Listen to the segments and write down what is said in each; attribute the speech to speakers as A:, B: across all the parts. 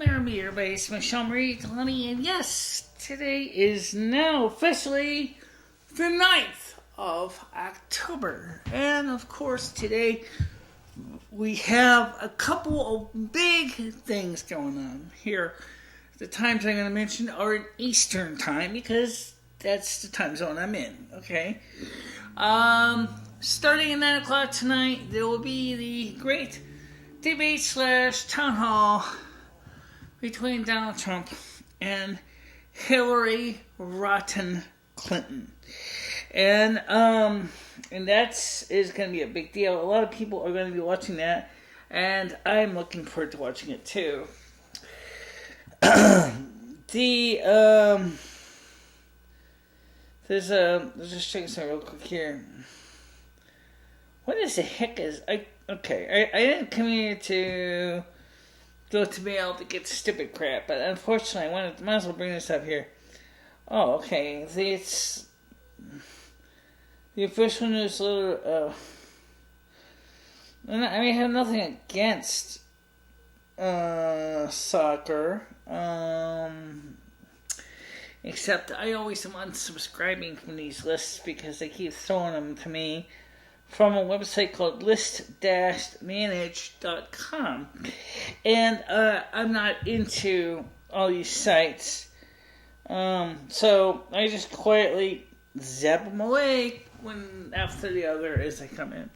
A: Everybody's MicheleMarieDalene, and yes, today is now officially the 9th of October. And of course, today we have a couple of big things going on here. The times I'm going to mention are in Eastern time because that's the time zone I'm in, okay? Starting at 9 o'clock tonight, there will be the great debate / town hall between Donald Trump and Hillary Rotten Clinton. And that is going to be a big deal. A lot of people are going to be watching that, and I'm looking forward to watching it too. Let's just checking something real quick here. What is the heck is, I didn't come here to go to mail to get stupid crap, but unfortunately I might as well bring this up here. Oh, okay. It's the official newsletter. I mean, I have nothing against soccer, except I always am unsubscribing from these lists because they keep throwing them to me from a website called list-manage.com. And I'm not into all these sites. So I just quietly zap them away one after the other as they come in.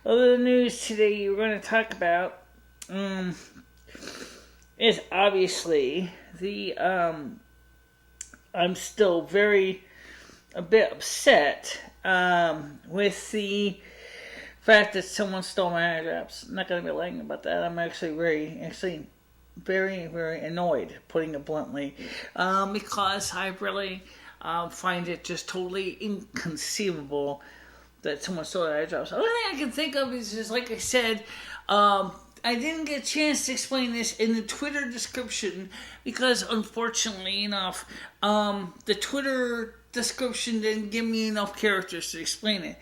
A: Other news today we're going to talk about is obviously the I'm still a bit upset with the fact that someone stole my address. I'm not going to be lying about that. I'm actually very, very annoyed, putting it bluntly, because I really find it just totally inconceivable that someone stole my address. The only thing I can think of is just, like I said, I didn't get a chance to explain this in the Twitter description because, unfortunately enough, the Twitter description didn't give me enough characters to explain it.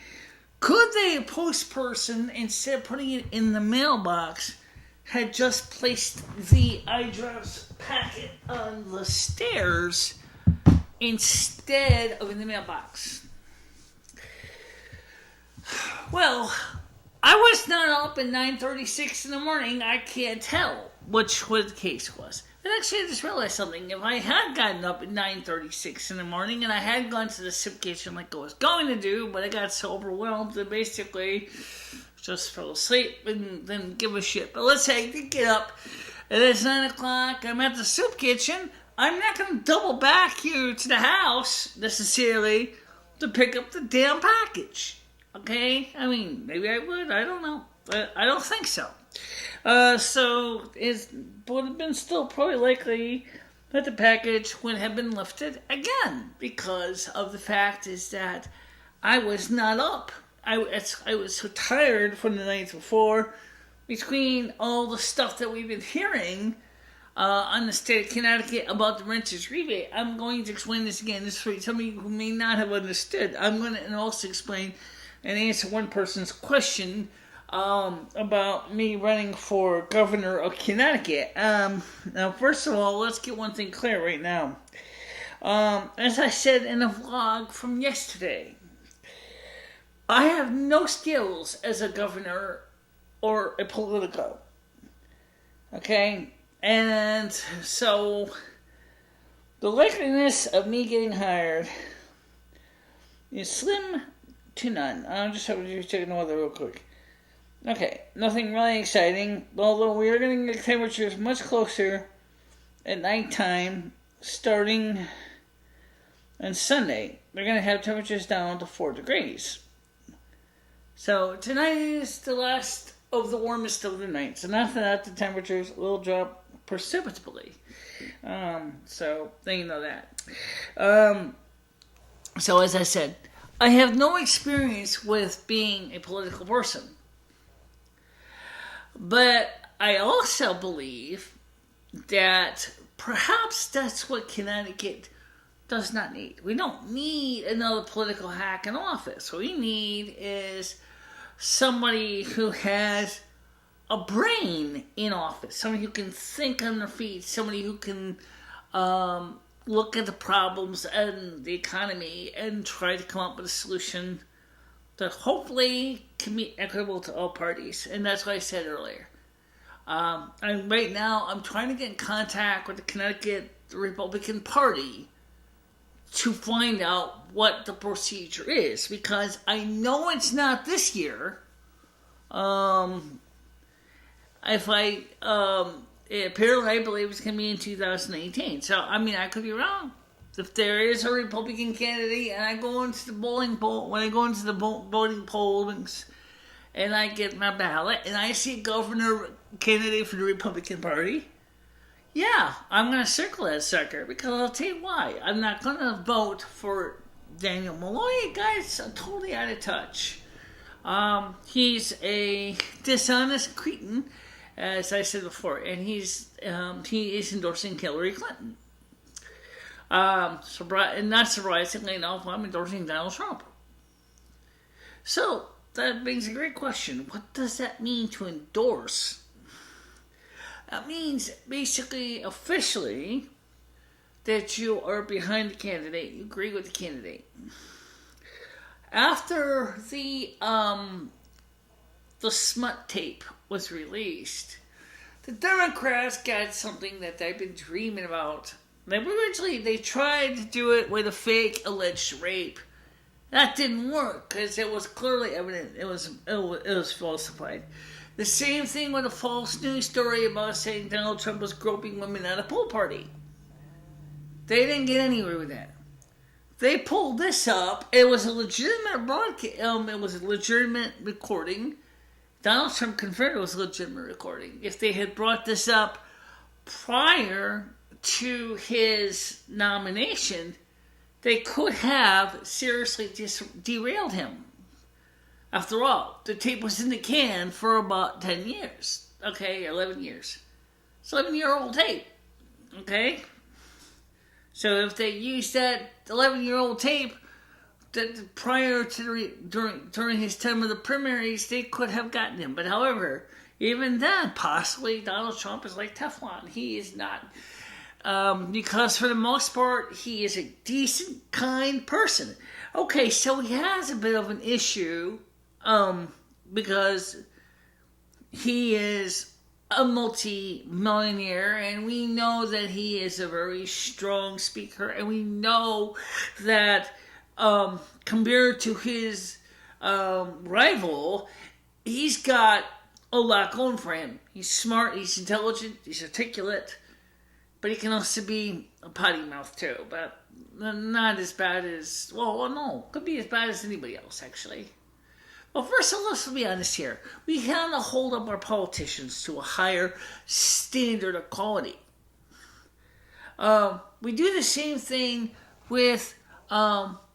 A: Could the post person, instead of putting it in the mailbox, had just placed the address packet on the stairs instead of in the mailbox? Well, I was not up at 9:36 in the morning. I can't tell what the case was. And actually, I just realized something. If I had gotten up at 9:36 in the morning and I had gone to the soup kitchen like I was going to do, but I got so overwhelmed that basically just fell asleep and didn't give a shit. But let's say I did get up and it's 9 o'clock. I'm at the soup kitchen. I'm not going to double back here to the house necessarily to pick up the damn package. Okay? I mean, maybe I would. I don't know. But I don't think so. So it would have been still probably likely that the package would have been lifted again because of the fact is that I was not up. I was so tired from the night before between all the stuff that we've been hearing on the state of Connecticut about the renters rebate. I'm going to explain this again. This is for somebody who may not have understood. I'm going to also explain and answer one person's question about me running for governor of Connecticut. Now, first of all, let's get one thing clear right now. As I said in a vlog from yesterday, I have no skills as a governor or a politico. Okay? And so the likeliness of me getting hired is slim to none. I'm just having to check the weather real quick. Okay, nothing really exciting, although we are going to get temperatures much closer at nighttime starting on Sunday. We're going to have temperatures down to 4 degrees. So tonight is the last of the warmest of the nights. And after that, the temperatures will drop precipitously. So then you know that. So as I said, I have no experience with being a political person. But I also believe that perhaps that's what Connecticut does not need. We don't need another political hack in office. What we need is somebody who has a brain in office, somebody who can think on their feet, somebody who can look at the problems and the economy and try to come up with a solution that hopefully can be equitable to all parties. And that's what I said earlier. And right now, I'm trying to get in contact with the Connecticut Republican Party to find out what the procedure is, because I know it's not this year. Apparently I believe it's going to be in 2018. So, I mean, I could be wrong. If there is a Republican candidate and I go into the voting pollings and I get my ballot and I see a governor candidate for the Republican Party, yeah, I'm going to circle that sucker, because I'll tell you why. I'm not going to vote for Daniel Malloy. Guy's totally out of touch. He's a dishonest cretin, as I said before, and he is endorsing Hillary Clinton. And not surprisingly enough, I'm endorsing Donald Trump. So, that brings a great question. What does that mean to endorse? That means, basically, officially, that you are behind the candidate, you agree with the candidate. After the smut tape was released, the Democrats got something that they've been dreaming about. They tried to do it with a fake alleged rape. That didn't work because it was clearly evident it was falsified. The same thing with a false news story about saying Donald Trump was groping women at a pool party. They didn't get anywhere with that. They pulled this up. It was a legitimate broadcast. It was a legitimate recording. Donald Trump confirmed it was a legitimate recording. If they had brought this up prior to his nomination, they could have seriously derailed him. After all, the tape was in the can for about 10 years. Okay, 11 years. It's 11-year-old tape. Okay? So if they used that 11-year-old tape that prior to during his time of the primaries, they could have gotten him. But however, even then, possibly Donald Trump is like Teflon. He is not. Because for the most part, he is a decent, kind person. Okay, so he has a bit of an issue, because he is a multi-millionaire, and we know that he is a very strong speaker, and we know that, compared to his, rival, he's got a lot going for him. He's smart, he's intelligent, he's articulate, but he can also be a potty mouth too, but not as bad as, no, could be as bad as anybody else, actually. Well, first of all, let's be honest here. We have to hold up our politicians to a higher standard of quality. We do the same thing with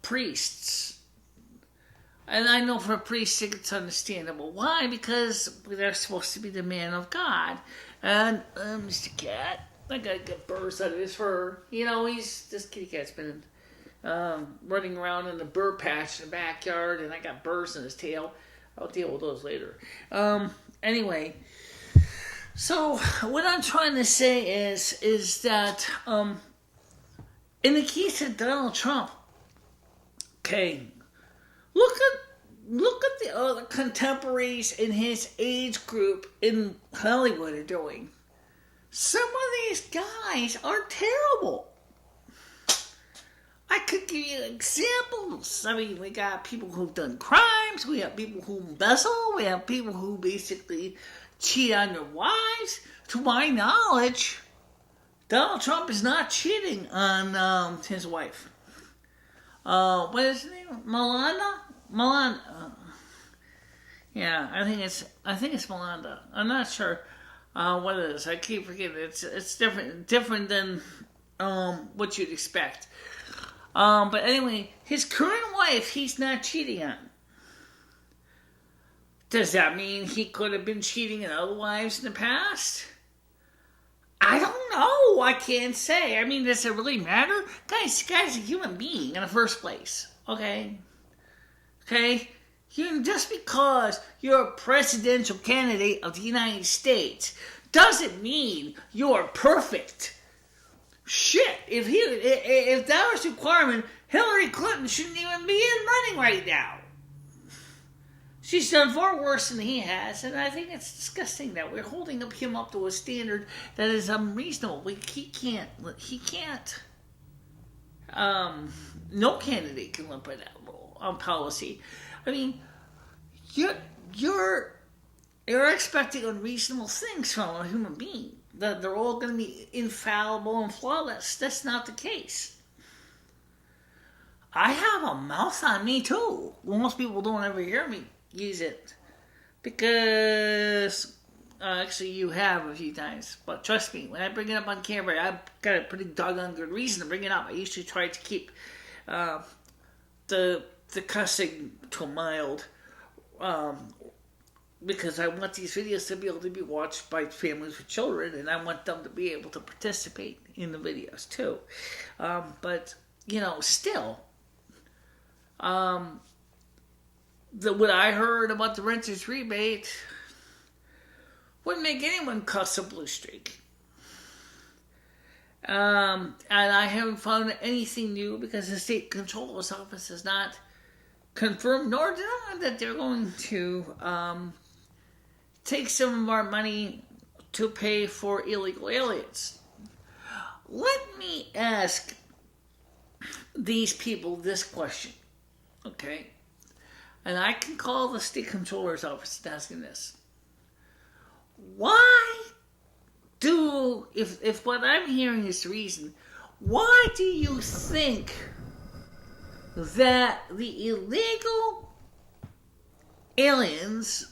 A: priests. And I know for priests it's understandable. Why? Because they're supposed to be the man of God. And Mr. Cat, I gotta get burrs out of his fur. You know, this kitty cat's been running around in the burr patch in the backyard, and I got burrs in his tail. I'll deal with those later. Anyway, so what I'm trying to say is that in the case of Donald Trump, okay, look at the other contemporaries in his age group in Hollywood are doing. Some of these guys are terrible. I could give you examples. I mean, we got people who've done crimes. We have people who embezzle. We have people who basically cheat on their wives. To my knowledge, Donald Trump is not cheating on his wife. What is her name? Melania? Yeah, I think it's Melania. I'm not sure what it is. I keep forgetting. It's different than what you'd expect. But anyway, his current wife, he's not cheating on. Does that mean he could have been cheating on other wives in the past? I don't know. I can't say. I mean, does it really matter? Guys, this guy's a human being in the first place. Okay? Just because you're a presidential candidate of the United States doesn't mean you're perfect. Shit, if that was a requirement, Hillary Clinton shouldn't even be in running right now. She's done far worse than he has, and I think it's disgusting that we're holding him up to a standard that is unreasonable. He can't. No candidate can live by that rule on policy. I mean, you're expecting unreasonable things from a human being. That they're all going to be infallible and flawless. That's not the case. I have a mouth on me too. Most people don't ever hear me use it because actually you have a few times. But trust me, when I bring it up on camera, I've got a pretty doggone good reason to bring it up. I usually try to keep the cussing to a mild. Because I want these videos to be able to be watched by families with children, and I want them to be able to participate in the videos too. But still, what I heard about the renters rebate wouldn't make anyone cuss a blue streak. And I haven't found anything new because the state controller's office has not confirmed nor denied that they're going to take some of our money to pay for illegal aliens. Let me ask these people this question, okay? And I can call the state controller's office and ask them this. Why do, if what I'm hearing is the reason, why do you think that the illegal aliens,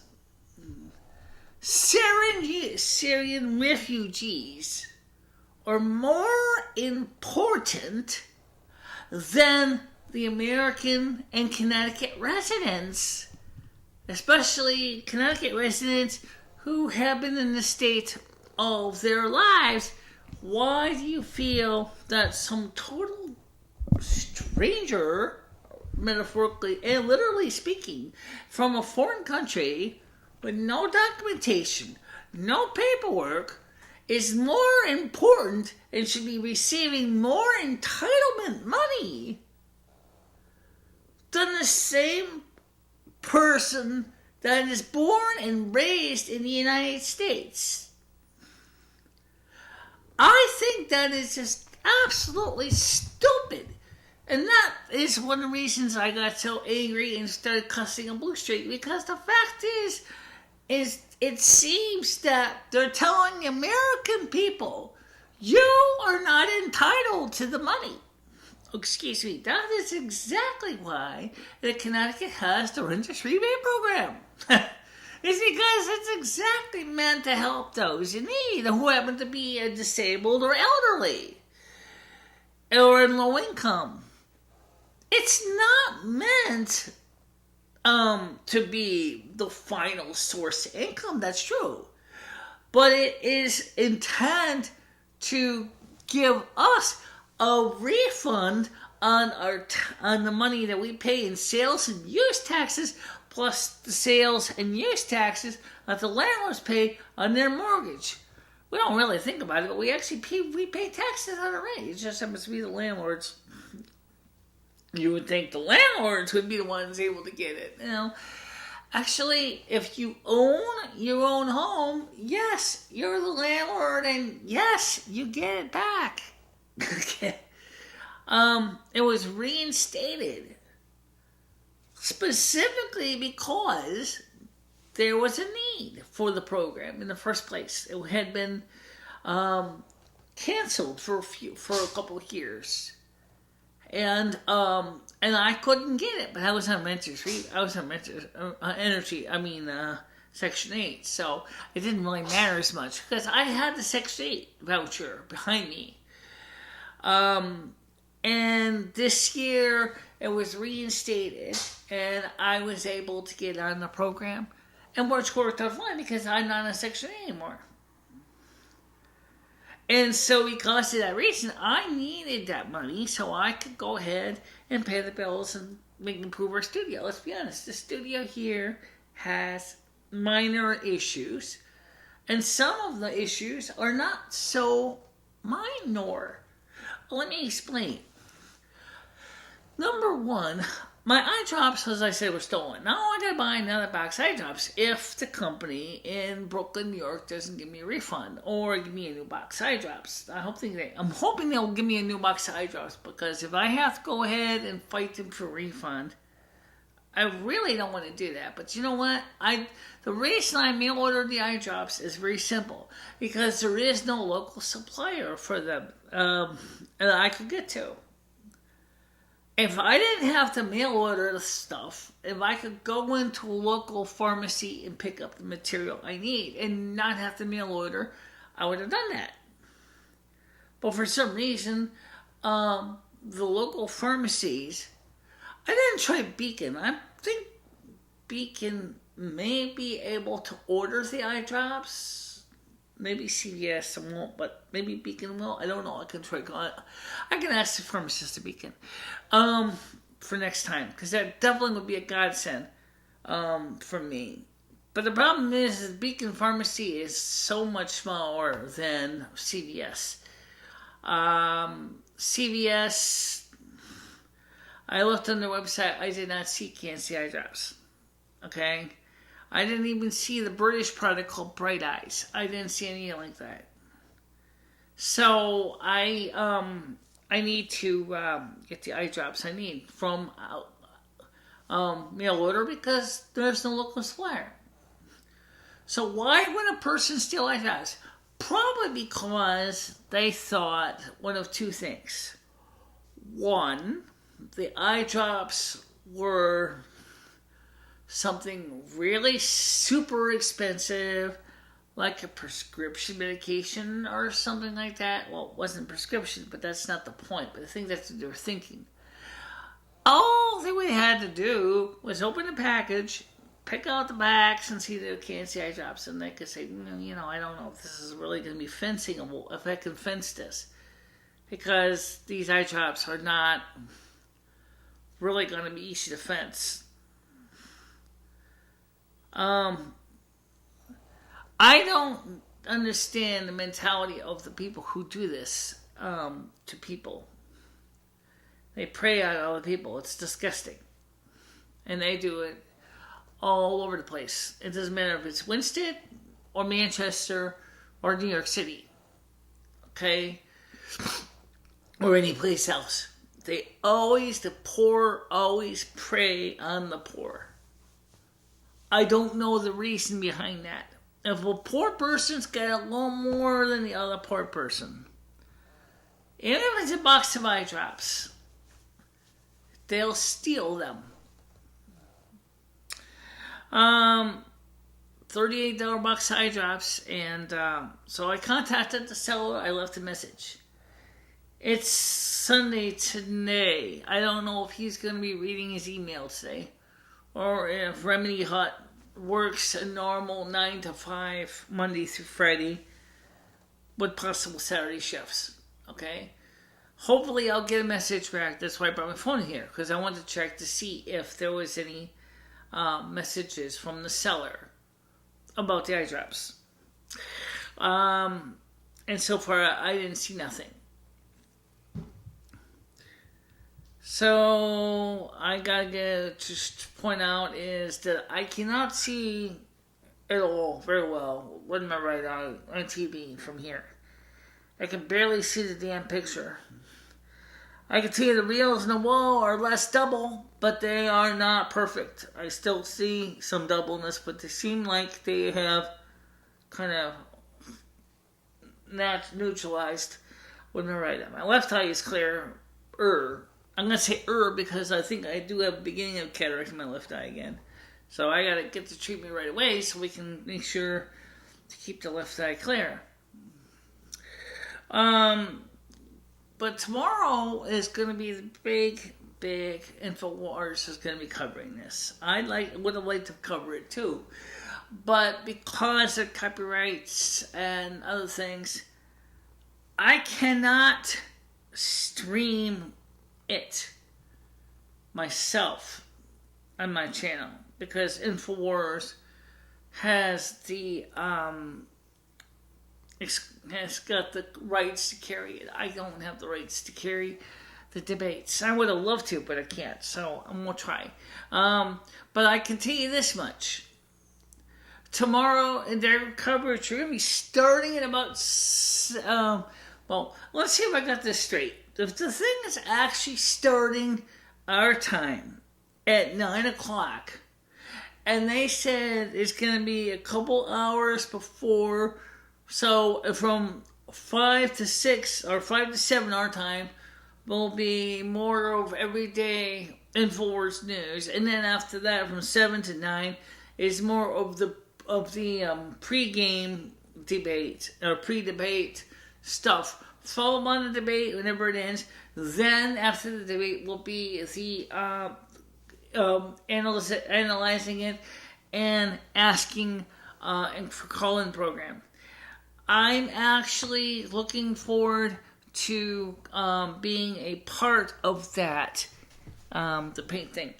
A: Syrian refugees, are more important than the American and Connecticut residents, especially Connecticut residents who have been in the state all of their lives? Why do you feel that some total stranger, metaphorically and literally speaking, from a foreign country with no documentation, no paperwork, is more important and should be receiving more entitlement money than the same person that is born and raised in the United States? I think that is just absolutely stupid. And that is one of the reasons I got so angry and started cussing a blue streak, because the fact is it seems that they're telling the American people, you are not entitled to the money. Excuse me, that is exactly why the Connecticut has the renters rebate program. It's because it's exactly meant to help those in need who happen to be disabled or elderly or in low income. It's not meant to be the final source of income, that's true. But it is intended to give us a refund on the money that we pay in sales and use taxes, plus the sales and use taxes that the landlords pay on their mortgage. We don't really think about it, but we actually pay taxes on the rent. It just happens to be the landlords. You would think the landlords would be the ones able to get it. Actually, if you own your own home, yes, you're the landlord, and yes, you get it back. Okay. It was reinstated specifically because there was a need for the program in the first place. It had been canceled for a couple of years. And I couldn't get it, but I was on Section 8, so it didn't really matter as much because I had the Section 8 voucher behind me. And this year it was reinstated, and I was able to get on the program, and which worked out fine because I'm not on Section 8 anymore. And so because of that reason, I needed that money so I could go ahead and pay the bills and we can improve our studio. Let's be honest. The studio here has minor issues. And some of the issues are not so minor. Let me explain. Number one, my eye drops, as I said, were stolen. Now I gotta buy another box of eye drops if the company in Brooklyn, New York doesn't give me a refund or give me a new box of eye drops. I'm hoping they'll give me a new box of eye drops, because if I have to go ahead and fight them for a refund, I really don't want to do that. But you know what? The reason I mail ordered the eye drops is very simple. Because there is no local supplier for them that I could get to. If I didn't have to mail order the stuff, if I could go into a local pharmacy and pick up the material I need and not have to mail order, I would have done that. But for some reason, the local pharmacies, I didn't try Beacon. I think Beacon may be able to order the eye drops. Maybe CVS won't, but maybe Beacon will. I don't know. I can try. I can ask the pharmacist at Beacon for next time, because that definitely would be a godsend for me. But the problem is Beacon Pharmacy is so much smaller than CVS. CVS, I looked on their website. I did not see Cancy eye drops. Okay? I didn't even see the British product called Bright Eyes. I didn't see anything like that. So I need to get the eye drops I need from mail order, because there's no local supplier. So why would a person steal eye drops? Probably because they thought one of two things. One, the eye drops were something really super expensive, like a prescription medication or something like that. Well, it wasn't prescription, but that's not the point. But I think that's what they were thinking. All they would had to do was open the package, pick out the backs, and see the Cancy eye drops, and they could say, I don't know if this is really going to be fencingable, if I can fence this, because these eye drops are not really going to be easy to fence. I don't understand the mentality of the people who do this to people. They prey on other people. It's disgusting. And they do it all over the place. It doesn't matter if it's Winston or Manchester or New York City. Okay? Or any place else. The poor always prey on the poor. I don't know the reason behind that. If a poor person's got a little more than the other poor person, even if it's a box of eye drops, they'll steal them. $38 box of eye drops, and so I contacted the seller. I left a message. It's Sunday today. I don't know if he's going to be reading his email today, or if Remedy Hut works a normal 9 to 5 Monday through Friday with possible Saturday shifts. Okay? Hopefully I'll get a message back. That's why I brought my phone here, because I wanted to check to see if there was any messages from the seller about the eye drops. And so far I didn't see nothing. So I gotta just point out is that I cannot see at all very well with my right eye on TV from here. I can barely see the damn picture. I can see the reels in the wall are less double, but they are not perfect. I still see some doubleness, but they seem like they have kind of not neutralized with my right eye. My left eye is clear. I'm going to say because I think I do have a beginning of cataract in my left eye again. So I got to get the treatment right away so we can make sure to keep the left eye clear. But tomorrow is going to be the big InfoWars is going to be covering this. Would have liked to cover it too. But because of copyrights and other things, I cannot stream it myself on my channel, because InfoWars has has got the rights to carry it. I don't have the rights to carry the debates. I would have loved to, but I can't. So I'm gonna try. But I can tell you this much: tomorrow in their coverage, we're gonna be starting at about. Well, let's see if I got this straight. The thing is actually starting our time at 9 o'clock, and they said it's gonna be a couple hours before. So from 5 to 6 or 5 to 7 our time will be more of everyday InfoWars news, and then after that from 7 to 9 is more of the pre-game debate or pre-debate stuff. Follow on the debate whenever it ends. Then after the debate will be the analyzing it and asking and for call-in program. I'm actually looking forward to being a part of that, the paint thing.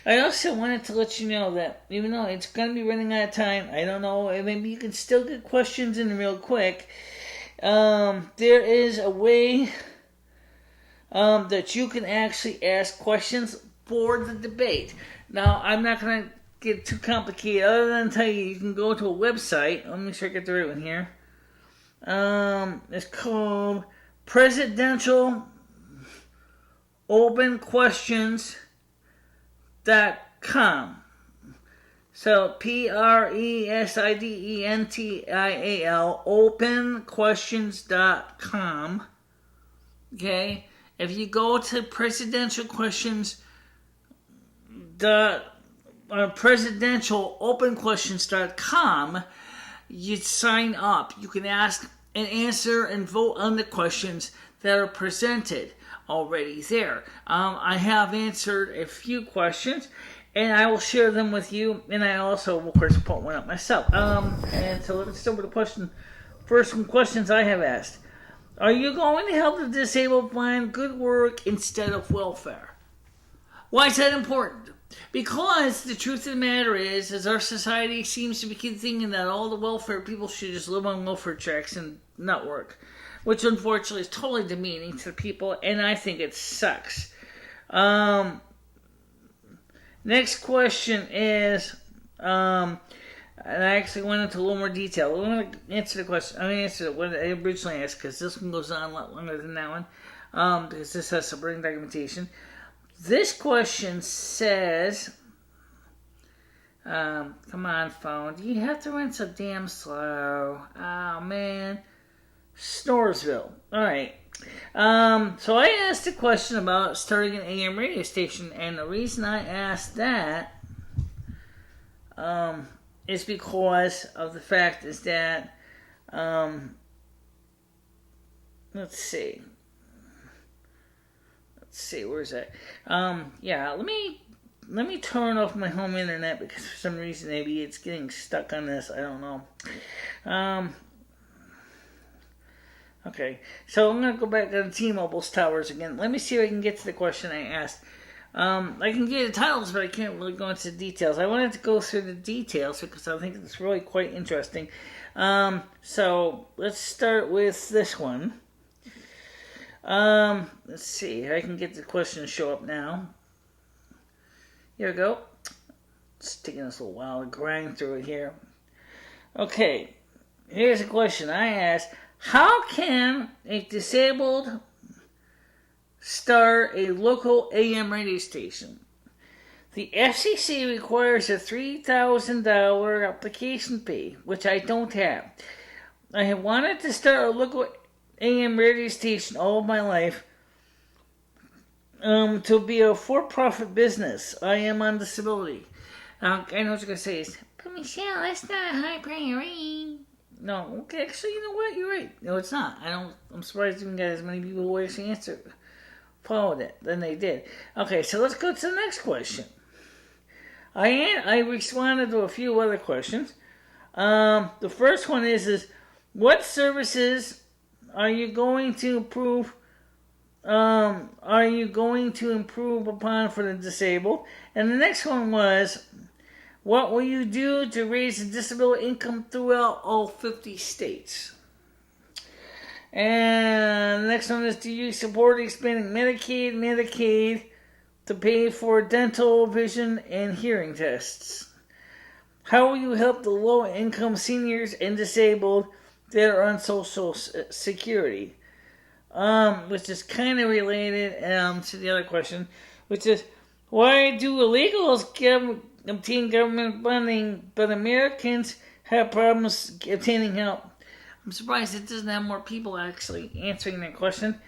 A: I also wanted to let you know that even though it's going to be running out of time, I don't know, maybe you can still get questions in real quick. There is a way that you can actually ask questions for the debate. Now, I'm not going to get too complicated other than tell you can go to a website. Let me make sure I get the right one here. It's called Presidential Open Questions.com. So Presidential openquestions.com. Okay, if you go to presidentialopenquestions.com, you sign up. You can ask and answer and vote on the questions that are presented already there. I have answered a few questions, and I will share them with you. And I also, of course, put one up myself. And so let's start with the question. First, some questions I have asked: are you going to help the disabled find good work instead of welfare? Why is that important? Because the truth of the matter is our society seems to be thinking that all the welfare people should just live on welfare checks and not work, which unfortunately is totally demeaning to the people, and I think it sucks. Next question is, and I actually went into a little more detail. I'm going to answer the question. I'm going to answer what I originally asked, because this one goes on a lot longer than that one, because this has supporting documentation. This question says, come on, phone. Do you have to run so damn slow? Oh, man. Snoresville. All right. So I asked a question about starting an AM radio station, and the reason I asked that is because of the fact is that, let's see, where's that? Let me turn off my home internet, because for some reason maybe it's getting stuck on this. I don't know. Okay, so I'm going to go back to the T-Mobile's towers again. Let me see if I can get to the question I asked. I can get the titles, but I can't really go into the details. I wanted to go through the details because I think it's really quite interesting. So let's start with this one. Let's see if I can get the question to show up now. Here we go. It's taking us a little while to grind through it here. Okay, here's a question I asked. How can a disabled start a local AM radio station? The FCC requires a $3,000 application fee, which I don't have. I have wanted to start a local AM radio station all of my life, to be a for-profit business. I am on disability. I know what you're going to say is, but Michelle, that's not a high priority. No, okay, actually, you know what? You're right. No, it's not. I'm surprised you even got as many people who actually followed it than they did. Okay, so let's go to the next question. I responded to a few other questions. The first one is what services are you going to improve are you going to improve upon for the disabled? And the next one was, what will you do to raise the disability income throughout all 50 states? And the next one is, do you support expanding Medicaid to pay for dental, vision, and hearing tests? How will you help the low-income seniors and disabled that are on Social Security? Which is kind of related to the other question, which is, why do illegals obtain government funding, but Americans have problems obtaining help? I'm surprised it doesn't have more people actually answering that question.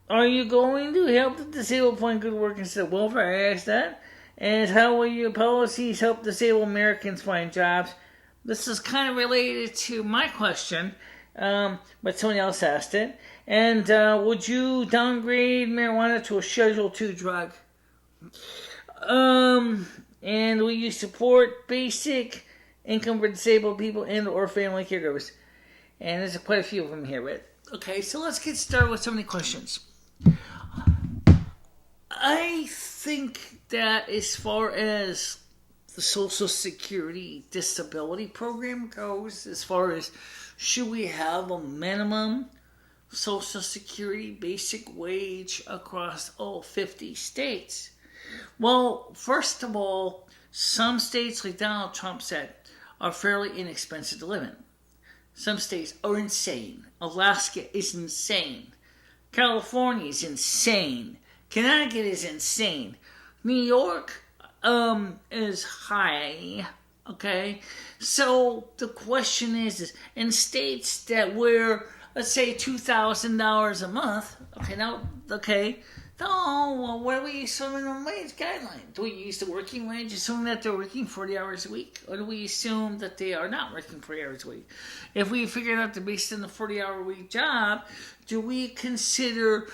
A: Are you going to help the disabled find good work instead of welfare? I asked that. And how will your policies help disabled Americans find jobs? This is kind of related to my question, but someone else asked it. And would you downgrade marijuana to a Schedule II drug? And will you support basic income for disabled people and or family caregivers? And there's quite a few of them here, right? Okay, so let's get started with some of the questions. I think that as far as the Social Security disability program goes, as far as should we have a minimum Social Security basic wage across all 50 states? Well, first of all, some states, like Donald Trump said, are fairly inexpensive to live in. Some states are insane. Alaska is insane. California is insane. Connecticut is insane. New York is high. Okay? So the question is in states that where, let's say, $2,000 a month, well, what do we assume in the wage guideline? Do we use the working wage, assume that they're working 40 hours a week? Or do we assume that they are not working 40 hours a week? If we figure out they're based on the 40-hour-a-week job, do we consider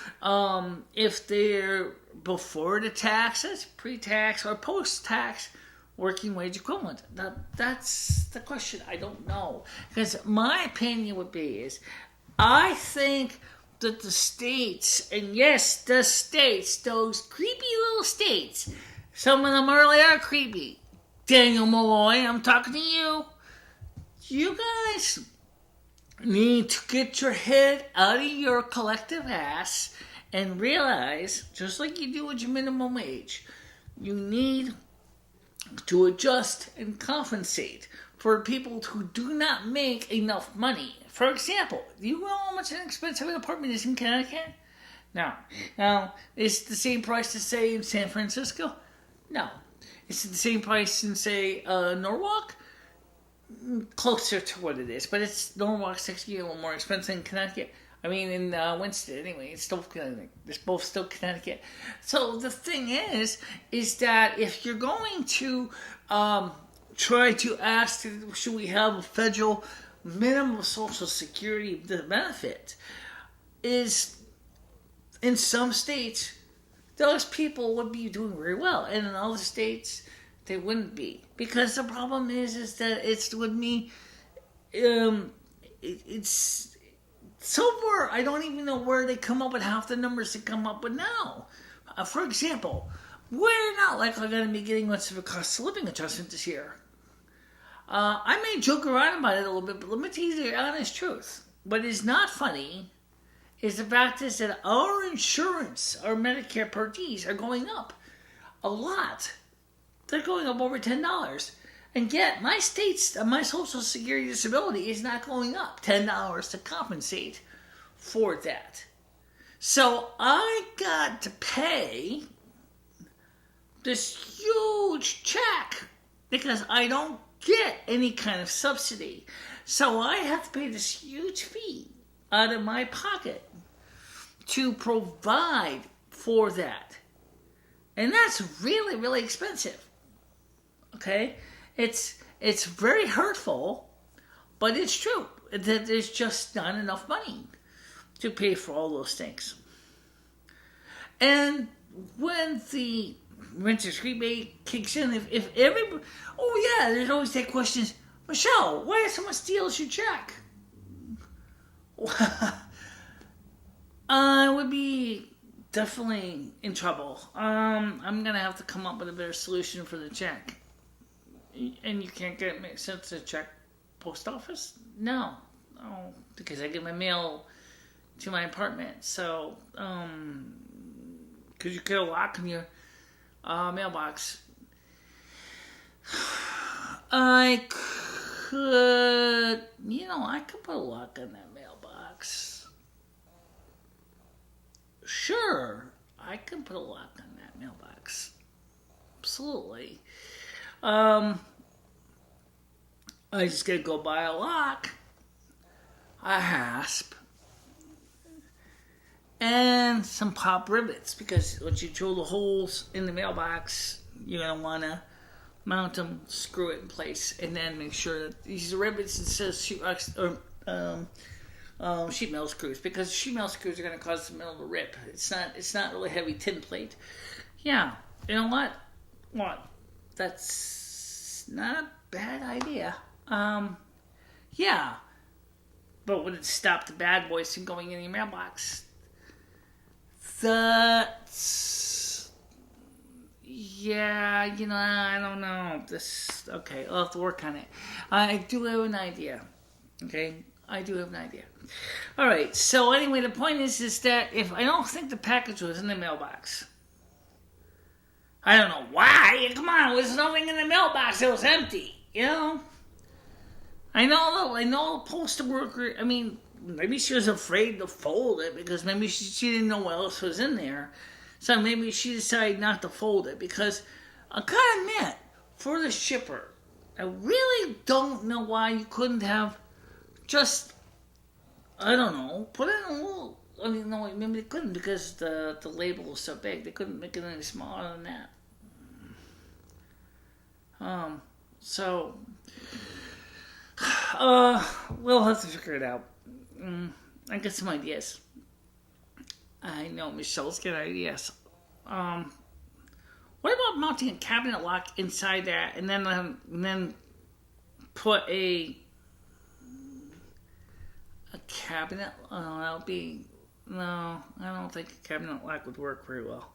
A: if they're before the taxes, pre-tax, or post-tax working wage equivalent? That's the question. I don't know. Because my opinion would be is, I think that the states, and yes, the states, those creepy little states, some of them really are creepy. Daniel Malloy, I'm talking to you. You guys need to get your head out of your collective ass and realize, just like you do with your minimum wage, you need to adjust and compensate for people who do not make enough money. For example, do you know how much an expensive apartment is in Connecticut? No. Now, is it the same price to say in San Francisco? No. Is it the same price in, say, Norwalk? Closer to what it is, but Norwalk's actually a little more expensive than Connecticut. I mean, in Winston, anyway, it's still Connecticut. It's both still Connecticut. So the thing is that if you're going to try to ask, should we have a federal minimum Social Security benefit, is in some states, those people would be doing very well, and in other states, they wouldn't be. Because the problem is that it's with me, it's so far, I don't even know where they come up with half the numbers they come up with now. For example, we're not likely going to be getting much of a cost of living adjustment this year. I may joke around about it a little bit, but let me tell you the honest truth. What is not funny is the fact is that our insurance, our Medicare Part Ds, are going up a lot. They're going up over $10. And yet, my Social Security disability is not going up $10 to compensate for that. So I got to pay this huge check because I don't get any kind of subsidy. So I have to pay this huge fee out of my pocket to provide for that. And that's really, really expensive. Okay? It's very hurtful, but it's true that there's just not enough money to pay for all those things. And when the renter's rebate kicks in, if everybody, there's always that question, Michelle, why did someone steal your check? It would be definitely in trouble. I'm gonna have to come up with a better solution for the check. And you can't get it sent to check post office? No, because I get my mail to my apartment. So, could you get a lock in your mailbox? I could, I could put a lock on that mailbox. Sure, I can put a lock on that mailbox. Absolutely. I just gotta go buy a lock, a hasp, and some pop rivets, because once you drill the holes in the mailbox, you're gonna wanna mount them, screw it in place, and then make sure that these rivets, it says sheet metal screws, because sheet metal screws are gonna cause the metal to rip. It's not really heavy tin plate. Yeah, you know what? What? That's not a bad idea. Yeah. But would it stop the bad boys from going in your mailbox? Yeah, I don't know. Okay, I'll have to work on it. I do have an idea. Okay? I do have an idea. Alright, so anyway, the point is that if I don't think the package was in the mailbox, I don't know why. Come on, there was nothing in the mailbox. It was empty. I know the postal worker. I mean, maybe she was afraid to fold it because maybe she didn't know what else was in there. So maybe she decided not to fold it, because I gotta admit, for the shipper, I really don't know why you couldn't have just, I don't know, put it in a little. I mean, no, maybe they couldn't because the label was so big. They couldn't make it any smaller than that. So, we'll have to figure it out. I get some ideas. I know Michelle's got ideas. What about mounting a cabinet lock inside that, and then put a cabinet? No, I don't think a cabinet lock would work very well.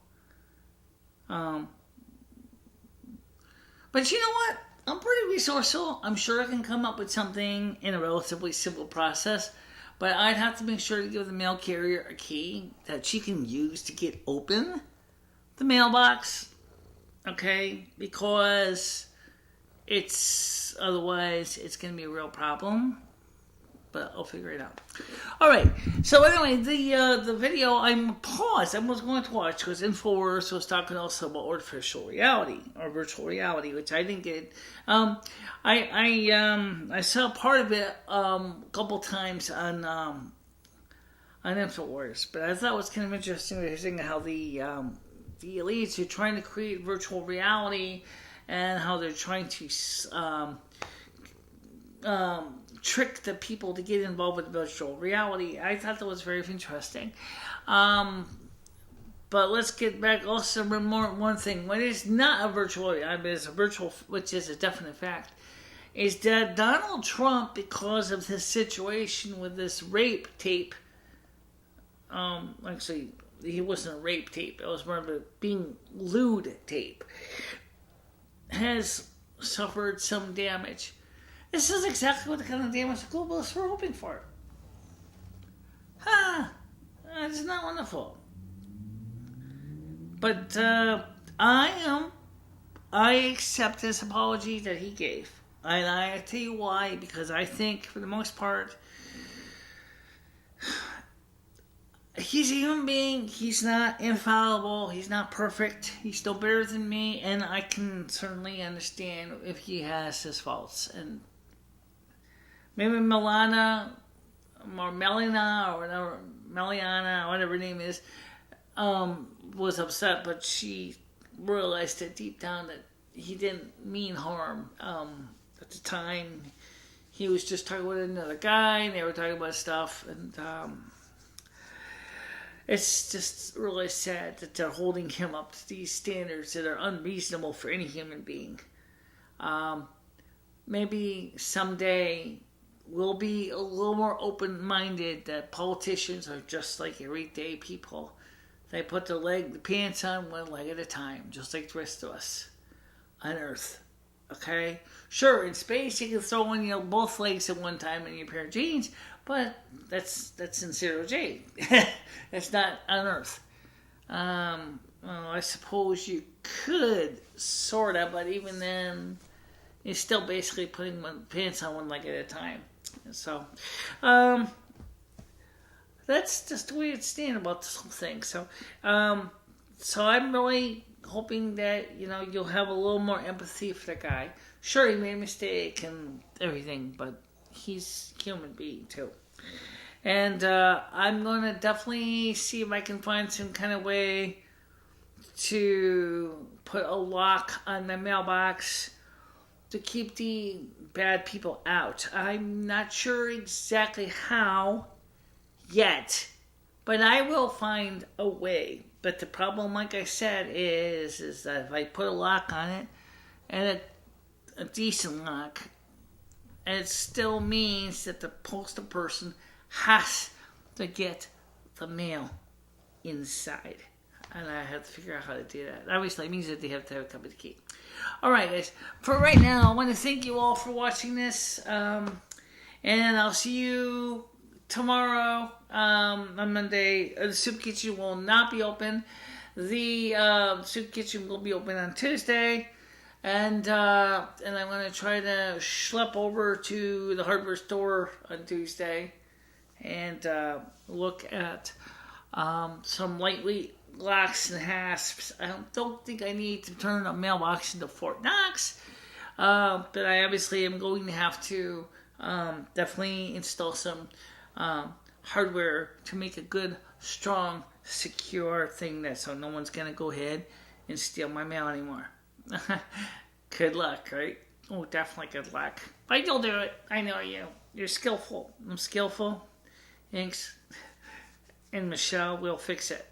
A: But you know what? I'm pretty resourceful. I'm sure I can come up with something in a relatively simple process. But I'd have to make sure to give the mail carrier a key that she can use to get open the mailbox. Okay? Because otherwise it's going to be a real problem. But I'll figure it out. Alright, so anyway, the video I'm paused. I was going to watch because InfoWars was talking also about artificial reality or virtual reality, which I didn't get. I saw part of it a couple times on InfoWars, but I thought it was kind of interesting. They were saying how the elites are trying to create virtual reality and how they're trying to trick the people to get involved with virtual reality. I thought that was very interesting. But let's get back also one thing. What is not a virtual reality, but is a virtual, which is a definite fact, is that Donald Trump, because of his situation with this rape tape, actually, he wasn't a rape tape. It was more of a being lewd tape, has suffered some damage. This is exactly what the kind of damage the globalists were hoping for. It's not wonderful. But I accept his apology that he gave. And I tell you why, because I think, for the most part, he's a human being. He's not infallible. He's not perfect. He's still better than me, and I can certainly understand if he has his faults. And maybe Meliana or whatever, Meliana, whatever her name is, was upset, but she realized that deep down that he didn't mean harm. At the time, he was just talking with another guy, and they were talking about stuff, and it's just really sad that they're holding him up to these standards that are unreasonable for any human being. Maybe someday we'll be a little more open-minded that politicians are just like everyday people They put the pants on one leg at a time, just like the rest of us on Earth. Okay? Sure, in space you can throw in both legs at one time in your pair of jeans, but that's in 0G. That's not on Earth. Well, I suppose you could, sort of, but even then, you're still basically putting pants on one leg at a time. So, that's just the way it's standing about this whole thing. So I'm really hoping that, you'll have a little more empathy for the guy. Sure, he made a mistake and everything, but he's a human being too. And I'm going to definitely see if I can find some kind of way to put a lock on my mailbox to keep the bad people out. I'm not sure exactly how yet, but I will find a way. But the problem, like I said, is that if I put a lock on it, and a decent lock, it still means that the postal person has to get the mail inside. And I have to figure out how to do that. Obviously, it means that they have to have a copy of the key. Alright, guys. For right now, I want to thank you all for watching this. And I'll see you tomorrow on Monday. The soup kitchen will not be open. The soup kitchen will be open on Tuesday. And I'm going to try to schlep over to the hardware store on Tuesday and look at some lightweight locks and hasps. I don't think I need to turn a mailbox into Fort Knox, but I obviously am going to have to definitely install some hardware to make a good, strong, secure thing so no one's going to go ahead and steal my mail anymore. Good luck, right? Oh, definitely good luck. But you'll do it. I know you. You're skillful. I'm skillful. Thanks. And Michelle will fix it.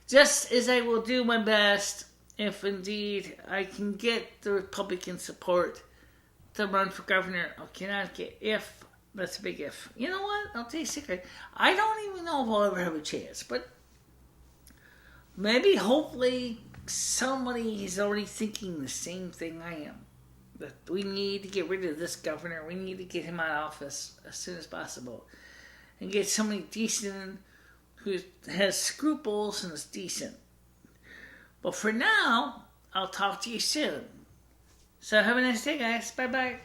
A: Just as I will do my best if indeed I can get the Republican support to run for governor of Connecticut. If. That's a big if. You know what? I'll tell you a secret. I don't even know if I'll ever have a chance. But maybe, hopefully, somebody is already thinking the same thing I am. That we need to get rid of this governor. We need to get him out of office as soon as possible. And get somebody decent who has scruples and is decent. But for now, I'll talk to you soon. So have a nice day, guys. Bye-bye.